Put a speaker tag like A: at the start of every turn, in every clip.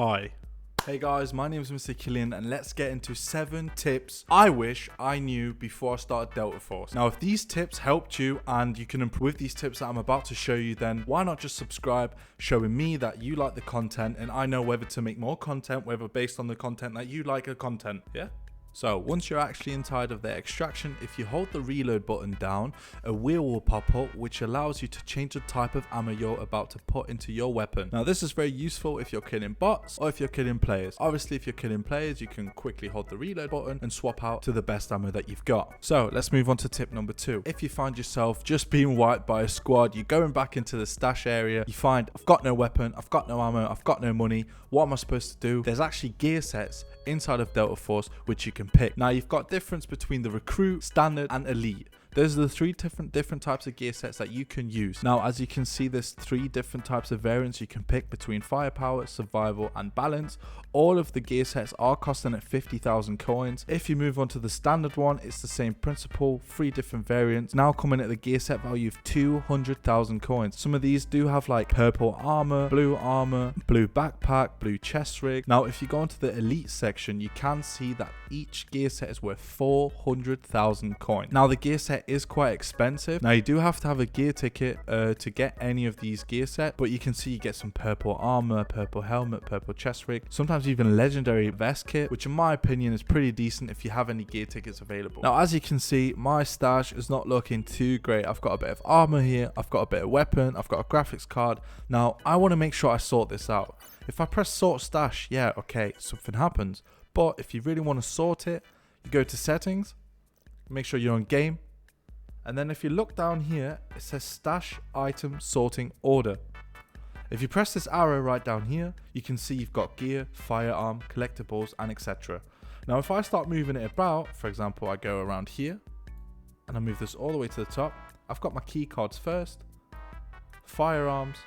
A: Hi. Hey guys, my name is MrKilian and let's get into 7 tips I wish I knew before I started deltaforce. Now if these tips helped you and you can improve with these tips that I'm about to show you, then why not just subscribe, showing me that you like the content and I know whether to make more content, whether based on the content that you like the content, yeah? So once you're actually inside of the extraction, if you hold the reload button down, a wheel will pop up which allows you to change the type of ammo you're about to put into your weapon. Now this is very useful if you're killing bots or if you're killing players. Obviously if you're killing players, you can quickly hold the reload button and swap out to the best ammo that you've got. So let's move on to tip number 2. If you find yourself just being wiped by a squad, you're going back into the stash area, you find I've got no weapon, I've got no ammo, I've got no money, what am I supposed to do? There's actually gear sets inside of deltaforce which you can pick. Now you've got difference between the recruit, standard and elite. Those are the 3 different types of gear sets that you can use. Now as you can see, there's 3 different types of variants you can pick between firepower, survival and balance. All of the gear sets are costing at 50,000 coins. If you move on to the standard one, it's the same principle, 3 different variants, now coming at the gear set value of 200,000 coins. Some of these do have like purple armor, blue backpack, blue chest rig. Now if you go into the elite section, you can see that each gear set is worth 400,000 coins. Now the gear set is quite expensive. Now you do have to have a gear ticket to get any of these gear sets, but you can see you get some purple armor, purple helmet, purple chest rig, sometimes even legendary vest kit, which in my opinion is pretty decent if you have any gear tickets available. Now as you can see, my stash is not looking too great. I've got a bit of armor here, I've got a bit of weapon, I've got a graphics card. Now I want to make sure I sort this out. If I press sort stash, yeah, okay, something happens. But if you really want to sort it, you go to settings, make sure you're on game, and then if you look down here, it says stash item sorting order. If you press this arrow right down here, you can see you've got gear, firearm, collectibles, and etc. Now if I start moving it about, for example, I go around here, and I move this all the way to the top, I've got my key cards first, firearms,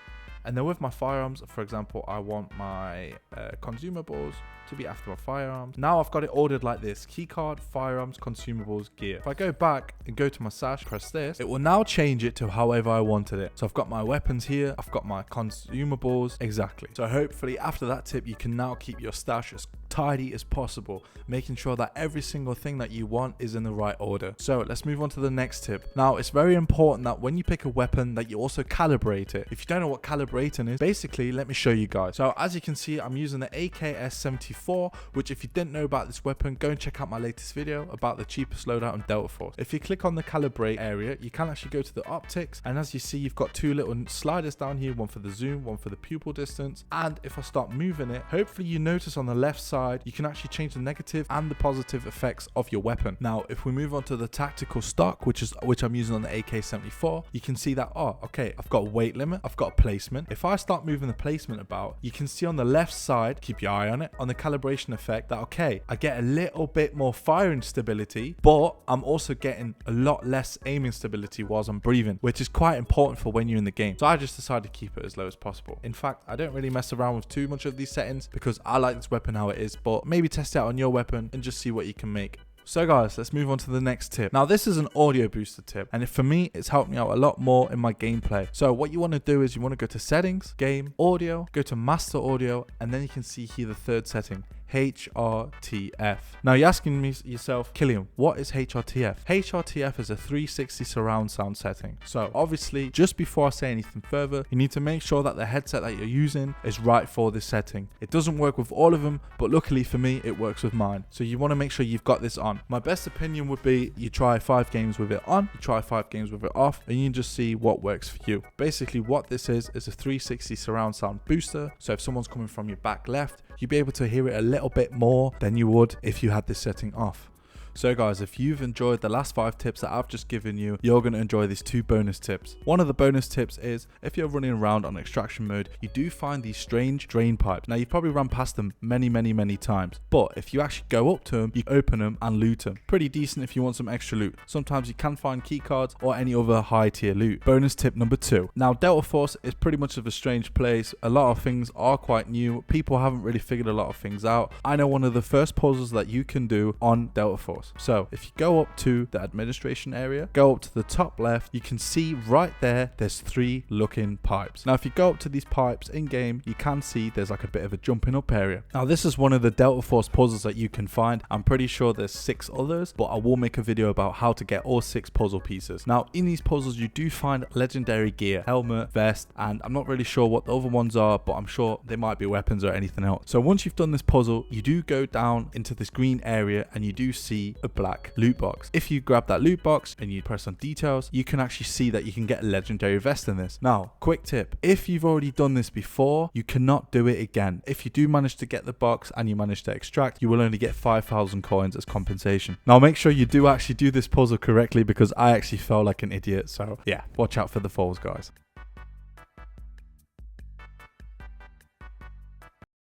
A: and then with my firearms, for example, I want my consumables to be after my firearms. Now I've got it ordered like this: keycard, firearms, consumables, gear. If I go back and go to my stash, press this, it will now change it to however I wanted it. So I've got my weapons here, I've got my consumables, exactly. So hopefully after that tip, you can now keep your stash as tidy as possible, making sure that every single thing that you want is in the right order. So let's move on to the next tip. Now it's very important that when you pick a weapon that you also calibrate it. If you don't know what calibrating is, basically let me show you guys. So as you can see, I'm using the AKS-74, which if you didn't know about this weapon, go and check out my latest video about the cheapest loadout on deltaforce. If you click on the calibrate area, you can actually go to the optics, and as you see, you've got 2 little sliders down here, one for the zoom, one for the pupil distance. And if I start moving it, hopefully you notice on the left side you can actually change the negative and the positive effects of your weapon. Now if we move on to the tactical stock, which I'm using on the AK-74, you can see that, oh okay, I've got weight limit, I've got placement. If I start moving the placement about, you can see on the left side, keep your eye on it, on the calibration effect, that okay, I get a little bit more firing stability, but I'm also getting a lot less aiming stability whilst I'm breathing, which is quite important for when you're in the game. So I just decided to keep it as low as possible. In fact, I don't really mess around with too much of these settings because I like this weapon how it is, but maybe test it out on your weapon and just see what you can make. So guys, let's move on to the next tip. Now this is an audio booster tip, and for me it's helped me out a lot more in my gameplay. So what you want to do is you want to go to settings, game, audio, go to master audio, and then you can see here the 3rd setting, HRTF. Now you're asking yourself, Kilian, what is HRTF? HRTF is a 360 surround sound setting. So obviously, just before I say anything further, you need to make sure that the headset that you're using is right for this setting. It doesn't work with all of them, but luckily for me, it works with mine. So you want to make sure you've got this on. My best opinion would be you try 5 games with it on, you try 5 games with it off, and you just see what works for you. Basically what this is a 360 surround sound booster. So if someone's coming from your back left, you'll be able to hear it a little bit more than you would if you had this setting off. So guys, if you've enjoyed the last 5 tips that I've just given you, you're going to enjoy these 2 bonus tips. One of the bonus tips is if you're running around on extraction mode, you do find these strange drain pipes. Now you've probably run past them many times, but if you actually go up to them, you open them and loot them. Pretty decent if you want some extra loot. Sometimes you can find key cards or any other high tier loot. Bonus tip number 2. Now deltaforce is pretty much of a strange place. A lot of things are quite new. People haven't really figured a lot of things out. I know one of the first puzzles that you can do on deltaforce force. So if you go up to the administration area, go up to the top left, you can see right there's 3 looking pipes. Now if you go up to these pipes in game, you can see there's like a bit of a jumping up area. Now this is one of the Delta Force puzzles that you can find. I'm pretty sure there's 6 others, but I will make a video about how to get all 6 puzzle pieces. Now in these puzzles you do find legendary gear, helmet, vest, and I'm not really sure what the other ones are, but I'm sure they might be weapons or anything else. So once you've done this puzzle, you do go down into this green area and you do see a black loot box. If you grab that loot box and you press on details, you can actually see that you can get a legendary vest in this. Now, quick tip, if you've already done this before, you cannot do it again. If you do manage to get the box and you manage to extract, you will only get 5,000 coins as compensation. Now make sure you do actually do this puzzle correctly, because I actually felt like an idiot. So yeah, watch out for the falls, guys.